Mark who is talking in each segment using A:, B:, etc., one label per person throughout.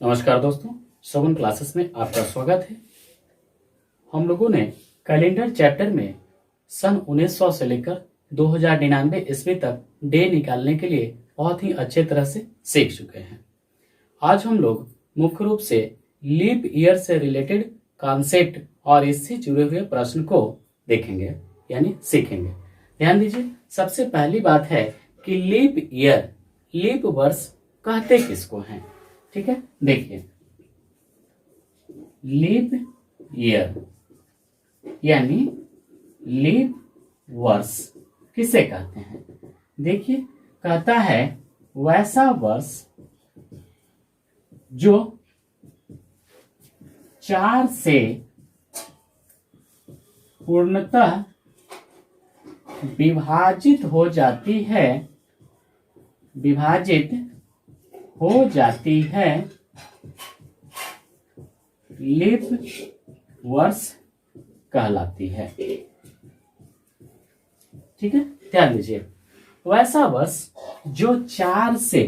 A: नमस्कार दोस्तों, श्रवण क्लासेस में आपका स्वागत है। हम लोगों ने कैलेंडर चैप्टर में सन 1900 से लेकर 2099 ईस्वी तक डे निकालने के लिए बहुत ही अच्छे तरह से सीख चुके हैं। आज हम लोग मुख्य रूप से लीप ईयर से रिलेटेड कॉन्सेप्ट और इससे जुड़े हुए प्रश्न को देखेंगे यानी सीखेंगे। ध्यान दीजिए, सबसे पहली बात है कि लीप ईयर, लीप वर्ष कहते किसको हैं। ठीक है, देखिए लीप ईयर यानी लीप वर्ष किसे कहते हैं। देखिए, कहता है वैसा वर्ष जो 4 से पूर्णतः विभाजित हो जाती है, लीप वर्ष कहलाती है। ठीक है, ध्यान दीजिए, वैसा वर्ष जो 4 से,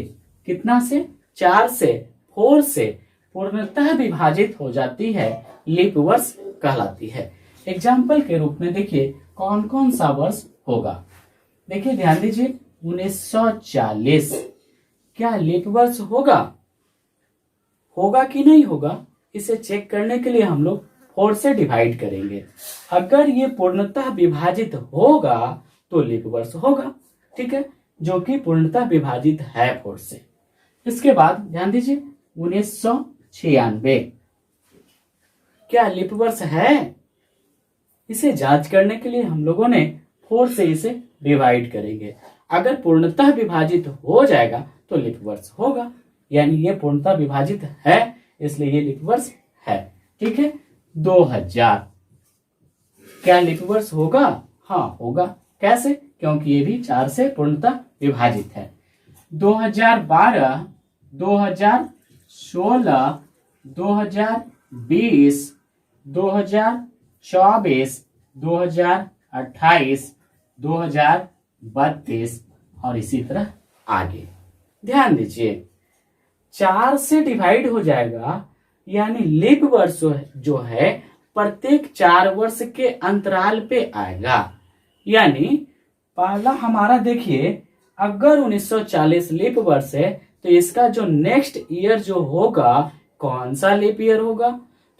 A: कितना से, 4 से 4 से पूर्णतः विभाजित हो जाती है, लीप वर्ष कहलाती है। एग्जाम्पल के रूप में देखिए कौन कौन सा वर्ष होगा। देखिए ध्यान दीजिए, 1940 क्या लीप वर्ष होगा कि नहीं होगा, इसे चेक करने के लिए हम लोग 4 से डिवाइड करेंगे। अगर ये पूर्णतः विभाजित होगा तो लीप वर्ष होगा। ठीक है, जो कि पूर्णतः विभाजित है 4 से। इसके बाद ध्यान दीजिए 1996 क्या लीप वर्ष है, इसे जांच करने के लिए हम लोगों ने 4 से इसे डिवाइड करेंगे। अगर पूर्णतः विभाजित हो जाएगा तो लीप वर्ष होगा, यानी ये पूर्णतः विभाजित है इसलिए ये लीप वर्ष है। ठीक है, 2000 क्या लीप वर्ष होगा? हाँ होगा। कैसे? क्योंकि ये भी 4 से पूर्णतः विभाजित है। 2012, 2016, 2020, 2024, 2028, 2032 और इसी तरह आगे। ध्यान दीजिए, 4 से डिवाइड हो जाएगा यानी लीप वर्ष जो है प्रत्येक 4 वर्ष के अंतराल पे आएगा। यानी पहला हमारा देखिए, अगर 1940 लीप वर्ष है तो इसका जो नेक्स्ट ईयर जो होगा कौन सा लीप ईयर होगा,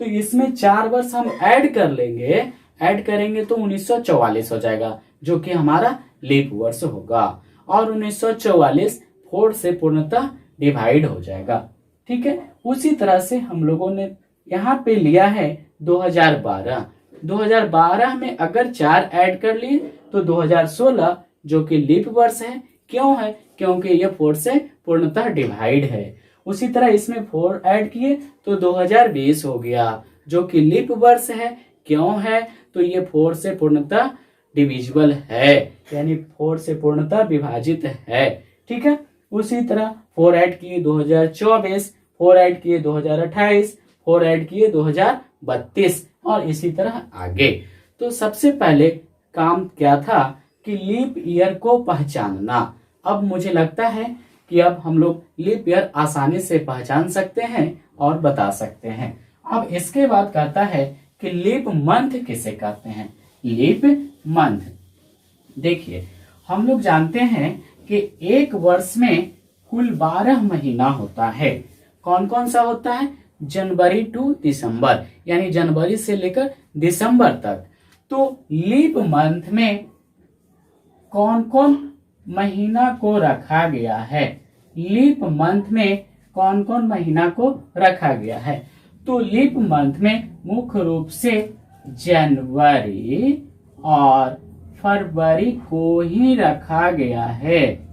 A: तो इसमें 4 वर्ष हम ऐड कर लेंगे, ऐड करेंगे तो 1944 हो जाएगा जो कि हमारा लीप वर्ष होगा। और 1944 4 से पूर्णतः डिवाइड हो जाएगा। ठीक है, उसी तरह से हम लोगों ने यहाँ पे लिया है 2012। 2012 में अगर 4 ऐड कर लिए तो 2016 जो कि लीप वर्ष है। क्यों है? क्योंकि ये 4 से पूर्णतः डिवाइड है। उसी तरह इसमें 4 ऐड किए तो 2020 हो गया जो कि लीप वर्ष है। क्यों है? तो ये 4 से पूर्णतः डिविजिबल है, यानी 4 से पूर्णतः विभाजित है। ठीक है, उसी तरह 4 ऐड किए 2024, 4 ऐड किए 2028, 4 ऐड किए 2032 और इसी तरह आगे। तो सबसे पहले काम क्या था कि लीप ईयर को पहचानना। अब मुझे लगता है कि अब हम लोग लीप ईयर आसानी से पहचान सकते हैं और बता सकते हैं। अब इसके बाद कहता है कि लीप मंथ किसे कहते हैं। लीप मंथ, देखिए हम लोग जानते हैं कि एक वर्ष में कुल 12 महीना होता है। कौन कौन सा होता है? जनवरी टू दिसंबर, यानी जनवरी से लेकर दिसंबर तक। तो लीप मंथ में कौन कौन महीना को रखा गया है? लीप मंथ में कौन कौन महीना को रखा गया है? तो लीप मंथ में मुख्य रूप से जनवरी और फरवरी को ही रखा गया है।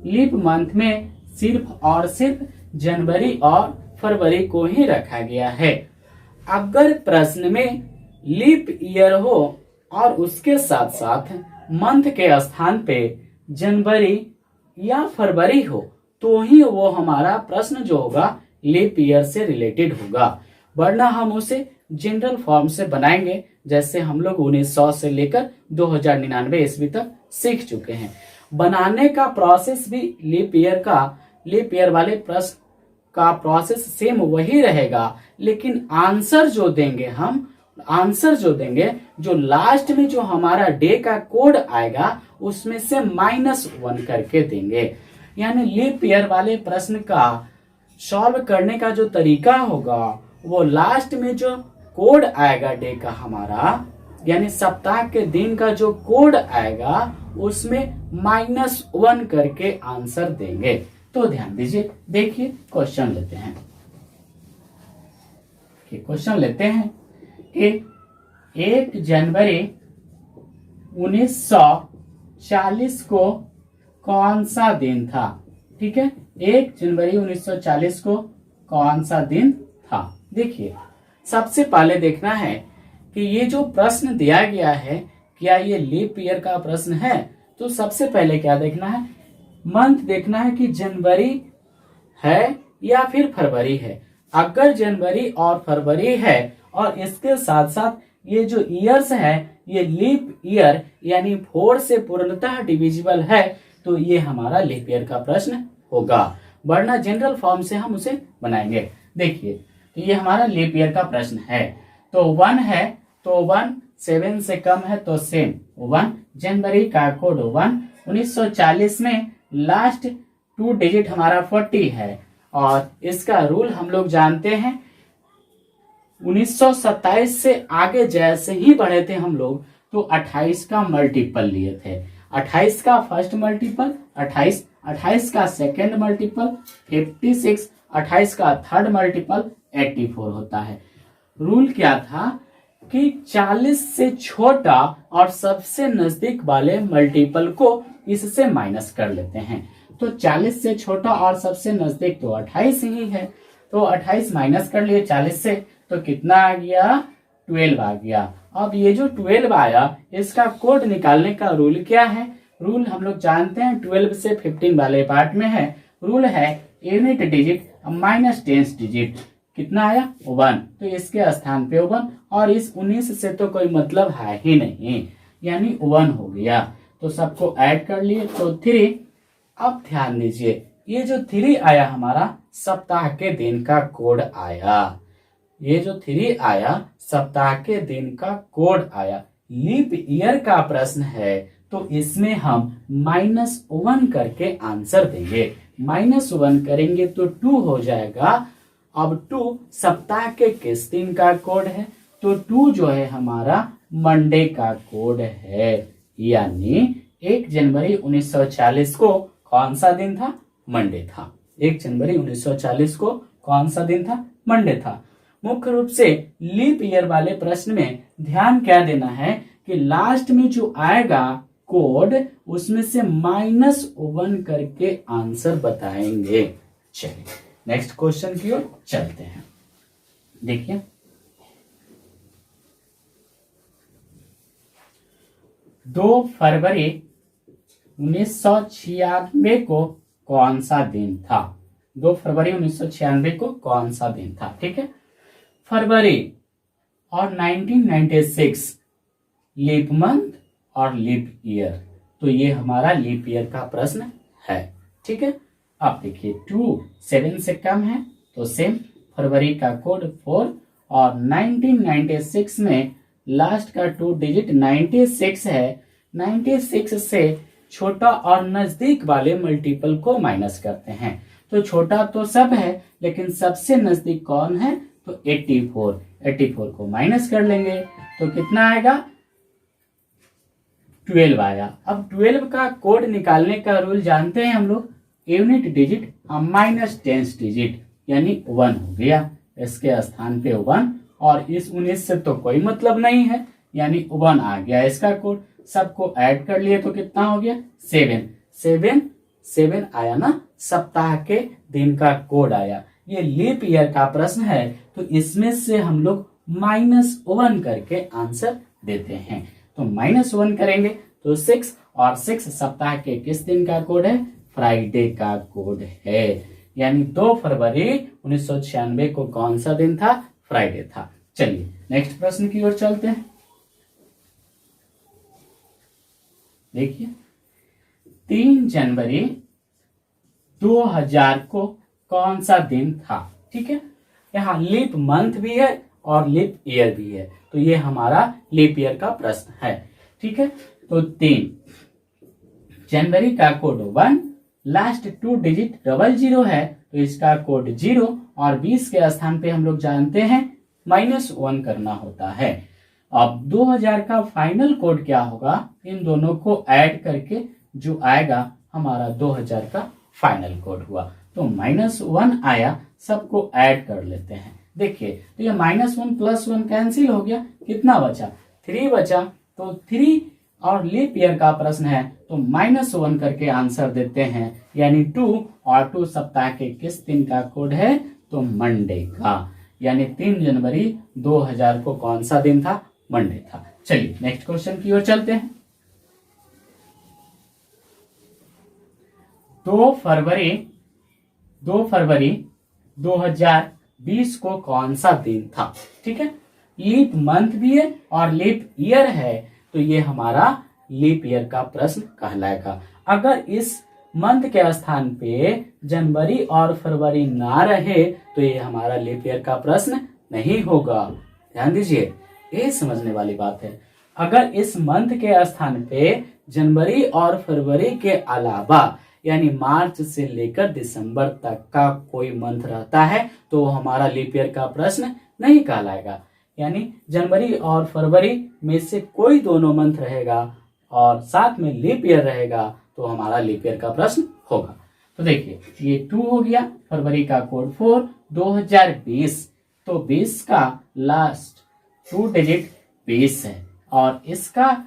A: लीप मंथ में सिर्फ और सिर्फ जनवरी और फरवरी को ही रखा गया है। अगर प्रश्न में लीप ईयर हो और उसके साथ साथ मंथ के स्थान पे जनवरी या फरवरी हो तो ही वो हमारा प्रश्न जो होगा लीप ईयर से रिलेटेड होगा, वरना हम उसे जनरल फॉर्म से बनाएंगे जैसे हम लोग 1900 से लेकर 2099 ईस्वी तक सीख चुके हैं। बनाने का प्रोसेस भी लीप ईयर वाले प्रश्न का प्रोसेस सेम वही रहेगा, लेकिन आंसर जो देंगे जो लास्ट में जो हमारा डे का कोड आएगा उसमें से -1 करके देंगे। यानी लीप ईयर वाले प्रश्न का सॉल्व करने का जो तरीका होगा वो लास्ट में जो कोड आएगा डे का हमारा, यानी सप्ताह के दिन का जो कोड आएगा उसमें -1 करके आंसर देंगे। तो ध्यान दीजिए, देखिए क्वेश्चन लेते हैं कि 1 जनवरी 1940 को कौन सा दिन था। ठीक है, 1 जनवरी 1940 को कौन सा दिन था। देखिए, सबसे पहले देखना है कि ये जो प्रश्न दिया गया है क्या ये लीप ईयर का प्रश्न है। तो सबसे पहले क्या देखना है, मंथ देखना है कि जनवरी है या फिर फरवरी है। अगर जनवरी और फरवरी है और इसके साथ साथ ये जो ईयर्स है ये लीप ईयर यानी 4 से पूर्णतः डिविजिबल है, तो ये हमारा लीप ईयर का प्रश्न होगा, वरना जनरल फॉर्म से हम उसे बनाएंगे। देखिए, तो ये हमारा लीप ईयर का प्रश्न है। तो 1 है तो 1 7 से कम है तो सेम 1, जनवरी का कोड 1, 1940 में लास्ट 2 डिजिट हमारा 40 है और इसका रूल हम लोग जानते हैं। 1927 से आगे जैसे ही बढ़े थे हम लोग तो 28 का मल्टीपल लिए थे। 28 का फर्स्ट मल्टीपल 28, 28 का सेकेंड मल्टीपल 56, 28 का थर्ड मल्टीपल 84 होता है। रूल क्या था कि 40 से छोटा और सबसे नजदीक वाले मल्टीपल को इससे माइनस कर लेते हैं। तो 40 से छोटा और सबसे नजदीक तो 28 ही है, तो 28 माइनस कर लिए 40 से, तो कितना आ गया 12 आ गया। अब ये जो 12 आया इसका कोड निकालने का रूल क्या है। रूल हम लोग जानते हैं 12 से 15 वाले पार्ट में है। रूल है यूनिट डिजिट माइनस 10 डिजिट, कितना आया 1, तो इसके स्थान पे 1 और इस 19 से तो कोई मतलब है ही नहीं, यानी 1 हो गया। तो सबको ऐड कर लिए तो 3। अब ध्यान दीजिए, ये जो 3 आया हमारा सप्ताह के दिन का कोड आया। ये जो 3 आया सप्ताह के दिन का कोड आया। लीप ईयर का प्रश्न है तो इसमें हम -1 करके आंसर देंगे। -1 करेंगे तो 2 हो जाएगा। अब 2 सप्ताह के किस दिन का कोड है, तो 2 जो है हमारा मंडे का कोड है। यानी 1 जनवरी 1940 को कौन सा दिन था, मंडे था। 1 जनवरी 1940 को कौन सा दिन था, मंडे था। मुख्य रूप से लीप ईयर वाले प्रश्न में ध्यान क्या देना है कि लास्ट में जो आएगा कोड उसमें से -1 करके आंसर बताएंगे। चलिए नेक्स्ट क्वेश्चन की ओर चलते हैं। देखिए, दो फरवरी 1996 को कौन सा दिन था। 2 फरवरी 1996 को कौन सा दिन था। ठीक है, फरवरी और 1996 लीप मंथ और लीप ईयर, तो ये हमारा लीप ईयर का प्रश्न है। ठीक है, अब देखिए 2 7 से कम है तो सेम, फरवरी का कोड 4 और 1996 में लास्ट का 2 डिजिट 96 है। 96 से छोटा और नजदीक वाले मल्टीपल को माइनस करते हैं। तो छोटा तो सब है लेकिन सबसे नजदीक कौन है, तो 84। 84 को माइनस कर लेंगे तो कितना आएगा 12 आया। अब 12 का कोड निकालने का रूल जानते हैं हम लोग, यूनिट डिजिट -10 डिजिट यानी 1 हो गया। इसके स्थान पे 1 और इस 19 से तो कोई मतलब नहीं है, यानी 1 आ गया इसका कोड। सबको ऐड कर लिए तो कितना हो गया 7 आया ना, सप्ताह के दिन का कोड आया। ये लीप ईयर का प्रश्न है तो इसमें से हम लोग -1 करके आंसर देते हैं। तो -1 करेंगे तो 6 और 6 सप्ताह के किस दिन का कोड है, फ्राइडे का कोड है। यानी 2 फरवरी 1996 को कौन सा दिन था, फ्राइडे था। चलिए नेक्स्ट प्रश्न की ओर चलते हैं। देखिए 3 जनवरी 2000 को कौन सा दिन था। ठीक है, यहाँ लीप मंथ भी है और लीप ईयर भी है, तो ये हमारा लीप ईयर का प्रश्न है। ठीक है, तो 3 जनवरी का कोड 1, लास्ट 2 डिजिट 00 है, तो इसका कोड 0 और 20 के स्थान पे हम लोग जानते हैं -1 करना होता है। अब 2000 का फाइनल कोड क्या होगा, इन दोनों को ऐड करके जो आएगा हमारा 2000 का फाइनल कोड हुआ, तो -1 आया, सबको ऐड कर लेते हैं। देखिए, तो ये -1 + 1 कैंसिल हो गया, कितना बचा, 3 बचा। तो 3 और लीप ईयर का प्रश्न है, तो -1 करके आंसर देते हैं, यानी 2, और 2 सप्ताह के किस दिन का कोड है, तो मंडे का, यानी 3 जनवरी 2000 को कौन सा दिन था, मंडे था। चलिए नेक्स्ट क्वेश्चन की ओर चलते हैं। 2 फरवरी 2020 को कौन सा दिन था। ठीक है, लीप मंथ भी है और लीप ईयर है, तो ये हमारा लीप ईयर का प्रश्न कहलाएगा। अगर इस मंथ के स्थान पे जनवरी और फरवरी ना रहे, तो ये हमारा लीप ईयर का प्रश्न नहीं होगा। ध्यान दीजिए, ये समझने वाली बात है। अगर इस मंथ के स्थान पे जनवरी और फरवरी के अलावा यानी मार्च से लेकर दिसंबर तक का कोई मंथ रहता है, तो हमारा लीप ईयर का प्रश्न नहीं कहलाएगा। यानी जनवरी और फरवरी में से कोई दोनों मंथ रहेगा और साथ में लीप ईयर रहेगा, तो हमारा लीप ईयर का प्रश्न होगा। तो देखिए, ये 2 हो गया, फरवरी का कोड 4, 2020, तो 20 का लास्ट 2 डिजिट 20 है, और इसका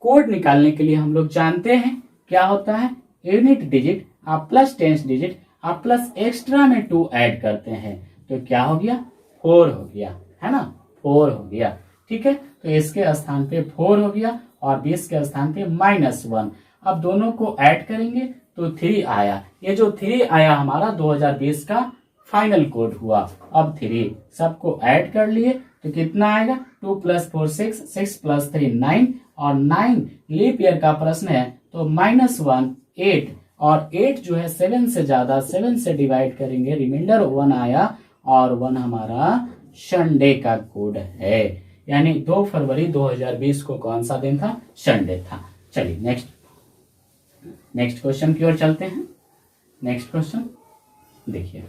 A: कोड निकालने के लिए हम लोग जानते हैं क्या होता है, यूनिट डिजिट आप प्लस 10 डिजिट आप प्लस एक्स्ट्रा में 2 ऐड करते हैं, तो क्या हो गया, 4 हो गया, है ना, 4 हो गया। ठीक है, तो इसके स्थान पे 4 हो गया और 20 के स्थान पे -1। अब दोनों को ऐड करेंगे तो 3 आया, ये जो 3 आया हमारा 2020 का फाइनल कोड हुआ। अब 3 सबको ऐड कर लिए तो कितना आएगा, 2 + 4 6, 6 + 3 9, और 9 लीप ईयर का प्रश्न है, तो -1 8, और 8 जो है 7 से ज्यादा, 7 से डिवाइड करेंगे, रिमाइंडर 1 आया, और 1 हमारा संडे का कोड है, यानी 2 फरवरी 2020 को कौन सा दिन था, संडे था। चलिए नेक्स्ट क्वेश्चन की ओर चलते हैं। नेक्स्ट क्वेश्चन देखिए,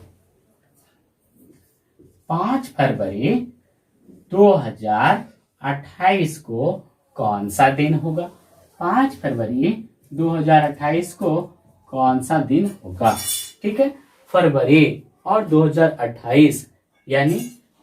A: 5 फरवरी 2028 को कौन सा दिन होगा। 5 फरवरी 2028 को कौन सा दिन होगा। ठीक है, फरवरी और 2028 यानी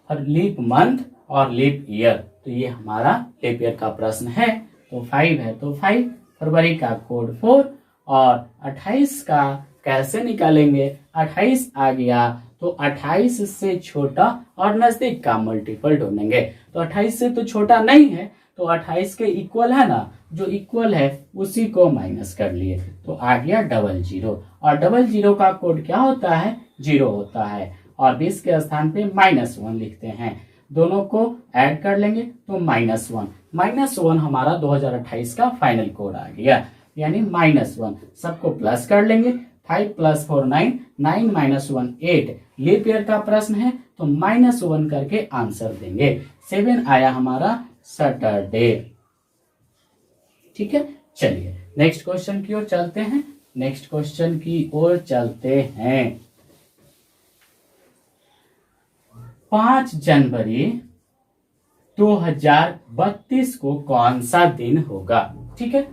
A: लीप मंथ और लीप ईयर, तो ये हमारा लीप ईयर का प्रश्न है। तो 5 है, तो 5 फरवरी का कोड 4, और 28 का कैसे निकालेंगे, 28 आ गया तो 28 से छोटा और नजदीक का मल्टीपल ढूंढेंगे। तो 28 से तो छोटा नहीं है, तो 28 के इक्वल है ना, जो इक्वल है उसी को माइनस कर लिए, तो आ गया 00, और 00 का कोड क्या होता है, 0 होता है, और 20 के स्थान पे -1 लिखते हैं। दोनों को ऐड कर लेंगे तो -1 हमारा 2028 का फाइनल कोड आ गया, यानी -1 सबको प्लस कर लेंगे। 5 + 4 9, 9 - 1 8, लीप ईयर का प्रश्न है तो -1 करके आंसर देंगे। 7 आया हमारा सैटरडे। ठीक है, चलिए नेक्स्ट क्वेश्चन की ओर चलते हैं। 5 जनवरी 2032 को कौन सा दिन होगा। ठीक है,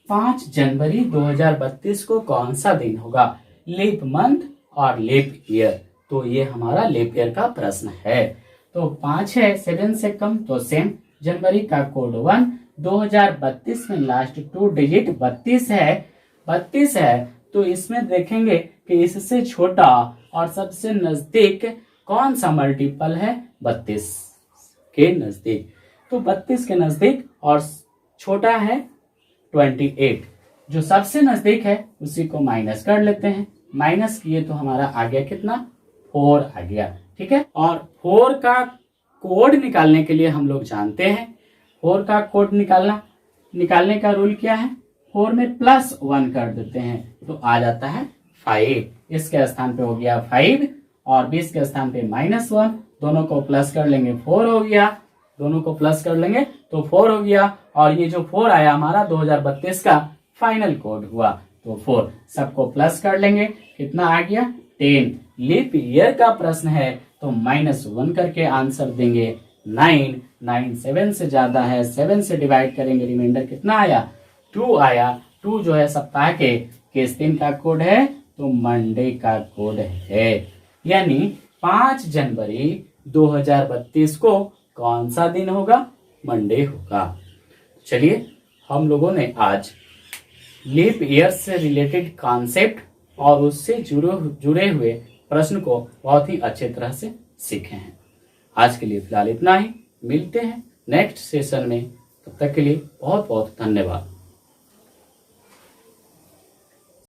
A: 5 जनवरी 2032 को कौन सा दिन होगा, लीप मंथ और लीप ईयर, तो ये हमारा लीप ईयर का प्रश्न है। तो 5 है, 7 से कम तो सेम, जनवरी का कोड 1, 2032 में लास्ट 2 डिजिट 32 है, तो इसमें देखेंगे कि इससे छोटा और सबसे नजदीक कौन सा मल्टीपल है, 32 के नजदीक, तो 32 के नजदीक और छोटा है 28, जो सबसे नजदीक है उसी को माइनस कर लेते हैं। माइनस किए तो हमारा आ गया कितना, 4 आ गया। ठीक है, और 4 का कोड निकालने के लिए हम लोग जानते हैं, 4 का कोड निकालने का रूल क्या है, 4 में +1 कर देते हैं तो आ जाता है 5, इसके स्थान पे हो गया 5 और 20 के स्थान पे -1, दोनों को प्लस कर लेंगे 4 हो गया, दोनों को प्लस कर लेंगे तो 4 हो गया और ये जो 4 आया हमारा 2032 का फाइनल कोड हुआ तो 4, सबको प्लस कर लेंगे, कितना आ गया 10। लीप ईयर का प्रश्न है तो -1 करके आंसर देंगे 9। 9 7 से ज्यादा है, 7 से डिवाइड करेंगे, रिमाइंडर कितना आया 2 आया। 2 जो है सप्ताह के किस दिन का कोड है तो मंडे का कोड है, यानी 5 जनवरी 2032 को कौन सा दिन होगा, मंडे होगा। चलिए हम लोगों ने आज लीप ईयर से रिलेटेड कॉन्सेप्ट और उससे जुड़े हुए प्रश्न को बहुत ही अच्छे तरह से सीखे हैं। आज के लिए फिलहाल इतना ही, मिलते हैं नेक्स्ट सेशन में, तब तक के लिए बहुत बहुत धन्यवाद।